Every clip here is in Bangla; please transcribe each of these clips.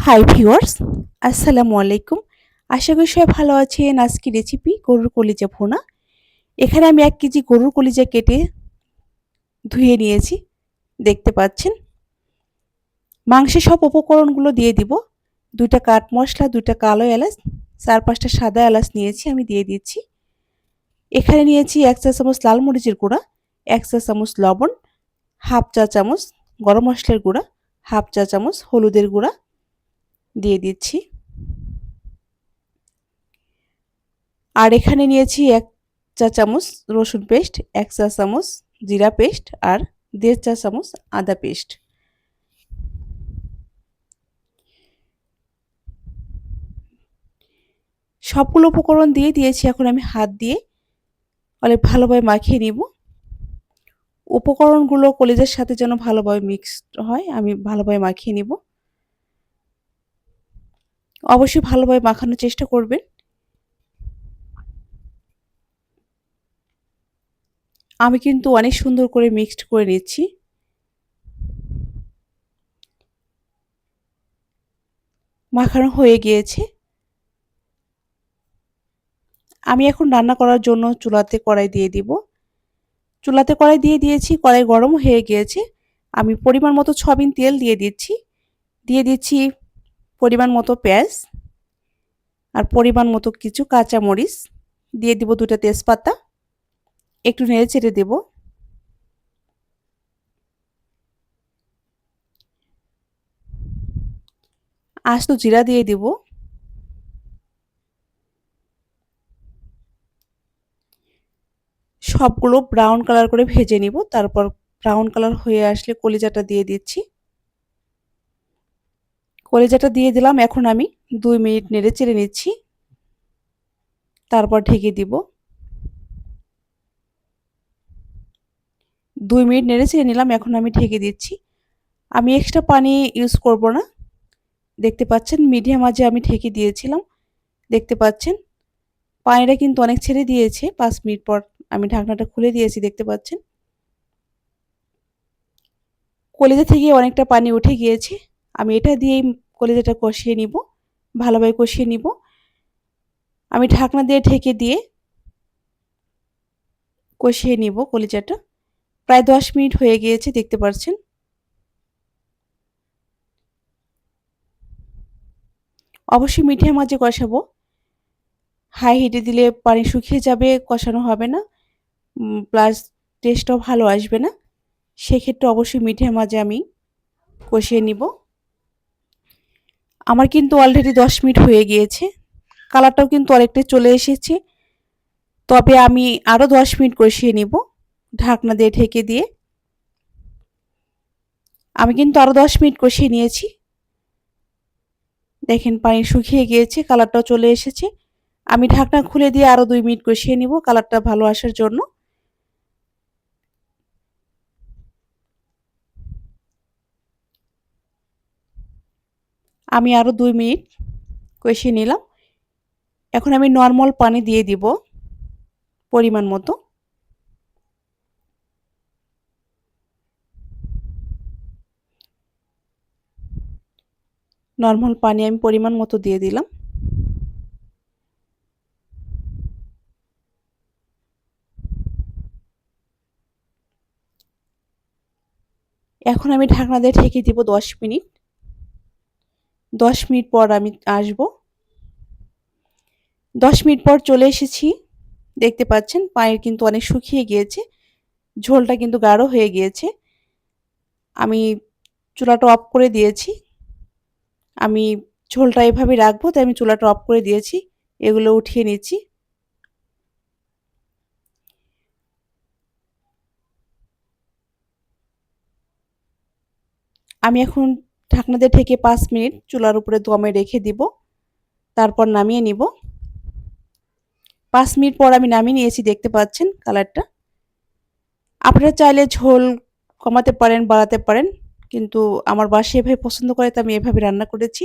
হাই ভিউয়ার্স, আসসালামু আলাইকুম। আশা করি সবাই ভালো আছেন। আজকের রেসিপি গরুর কলিজা ভুনা। এখানে আমি ১ কেজি গরুর কলিজা কেটে ধুয়ে নিয়েছি, দেখতে পাচ্ছেন। মাংসের সব উপকরণগুলো দিয়ে দিব। ২ টা কাঠ মশলা, ২ টা কালো এলাচ, ৪-৫ টা সাদা এলাচ নিয়েছি, আমি দিয়ে দিচ্ছি। এখানে নিয়েছি ১ চা চামচ লাল মরিচের গুঁড়া, ১ চা চামচ লবণ, ১/২ চা চামচ গরম মসলার গুঁড়া, ১/২ চা চামচ হলুদের গুঁড়া দিয়ে দিচ্ছি। আর এখানে নিয়েছি ১ চা চামচ রসুন পেস্ট, ১ চা চামচ জিরা পেস্ট আর ১.৫ চা চামচ আদা পেস্ট। সবগুলো উপকরণ দিয়ে দিয়েছি। এখন আমি হাত দিয়ে অনেক ভালোভাবে মাখিয়ে নিব। উপকরণগুলো কলিজার সাথে যেন ভালোভাবে মিক্সড হয়, আমি ভালোভাবে মাখিয়ে নিব। অবশ্যই ভালোভাবে মাখানোর চেষ্টা করবেন। আমি কিন্তু অনেক সুন্দর করে মিক্সড করে নিচ্ছি। মাখানো হয়ে গিয়েছে। আমি এখন রান্না করার জন্য চুলাতে কড়াই দিয়ে দিব। চুলাতে কড়াই দিয়ে দিয়েছি, কড়াই গরম হয়ে গিয়েছে। আমি পরিমাণ মতো সয়াবিন তেল দিয়ে দিচ্ছি। দিয়ে দিচ্ছি পরিমাণ মতো পেঁয়াজ আর পরিমাণ মতো কিছু কাঁচা মরিচ। দিয়ে দিব ২ টা তেজপাতা। একটু নেড়েচেড়ে দেব। আস্ত জিরা দিয়ে দিব। সবগুলো ব্রাউন কালার করে ভেজে নিব। তারপর ব্রাউন কালার হয়ে আসলে কলিজাটা দিয়ে দিচ্ছি। কলিজাটা দিয়ে দিলাম। এখন আমি ২ মিনিট নেড়েচেড়ে নিচ্ছি। তারপর ঢেকে দিব। ২ মিনিট নেড়েচেড়ে নিলাম। এখন আমি ঢেকে দিচ্ছি। আমি এক্সট্রা পানি ইউজ করব না। দেখতে পাচ্ছেন মিডিয়াম আঁচে আমি ঢেকে দিয়েছিলাম। দেখতে পাচ্ছেন পানিটা কিন্তু অনেক ছেড়ে দিয়েছে। ৫ মিনিট পর আমি ঢাকনাটা খুলে দিয়েছি, দেখতে পাচ্ছেন। কলিজা থেকে অনেকটা পানি উঠে গিয়েছে। আমি এটা দিয়েই কলিজাটা কষিয়ে নিব। ভালোভাবে কষিয়ে নিব। আমি ঢাকনা দিয়ে ঢেকে দিয়ে কষিয়ে নিব কলিজাটা। প্রায় ১০ মিনিট হয়ে গিয়েছে, দেখতে পাচ্ছেন। অবশ্যই মিডিয়াম আঁচে কষাবো। হাই হিটে দিলে পানি শুকিয়ে যাবে, কষানো হবে না। প্লাস টেস্টটাও ভালো আসবে না। সেক্ষেত্রে অবশ্যই মিডিয়াম আঁচে আমি কষিয়ে নিব। আমার কিন্তু অলরেডি ১০ মিনিট হয়ে গিয়েছে। কালারটাও কিন্তু অনেকটাই চলে এসেছে। তবে আমি আরও ১০ মিনিট কষিয়ে নিব ঢাকনা দিয়ে ঢেকে দিয়ে। আমি কিন্তু আরও ১০ মিনিট কষিয়ে নিয়েছি। দেখেন পানি শুকিয়ে গিয়েছে, কালারটাও চলে এসেছে। আমি ঢাকনা খুলে দিয়ে আরও ২ মিনিট কষিয়ে নিব কালারটা ভালো আসার জন্য। আমি আরও ২ মিনিট কষিয়ে নিলাম। এখন আমি নরমাল পানি দিয়ে দিব পরিমাণ মতো। নরমাল পানি আমি পরিমাণ মতো দিয়ে দিলাম। এখন আমি ঢাকনা দিয়ে ঢেকে দিব ১০ মিনিট। ১০ মিনিট পর আমি আসব। ১০ মিনিট পর চলে এসেছি। দেখতে পাচ্ছেন পানি কিন্তু অনেক শুকিয়ে গিয়েছে। ঝোলটা কিন্তু গাঢ় হয়ে গিয়েছে। আমি চুলাটা অফ করে দিয়েছি। আমি ঝোলটা এভাবে রাখবো, তাই আমি চুলাটা অফ করে দিয়েছি। এগুলো উঠিয়ে নিচ্ছি। আমি এখন ঢাকনা দিয়ে ঢেকে ৫ মিনিট চুলার উপরে দমে রেখে দিব। তারপর নামিয়ে নিব। ৫ মিনিট পর আমি নামিয়ে নিয়েছি, দেখতে পাচ্ছেন কালারটা। আপনারা চাইলে ঝোল কমাতে পারেন, বাড়াতে পারেন। কিন্তু আমার বাসায় এভাবে পছন্দ করে, তো আমি এভাবে রান্না করেছি।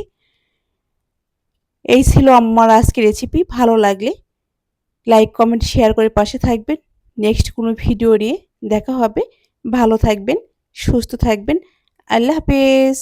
এই ছিল আমার আজকের রেসিপি। ভালো লাগলে লাইক, কমেন্ট, শেয়ার করে পাশে থাকবেন। নেক্সট কোনো ভিডিও নিয়ে দেখা হবে। ভালো থাকবেন, সুস্থ থাকবেন। আল্লাহ হাফেজ।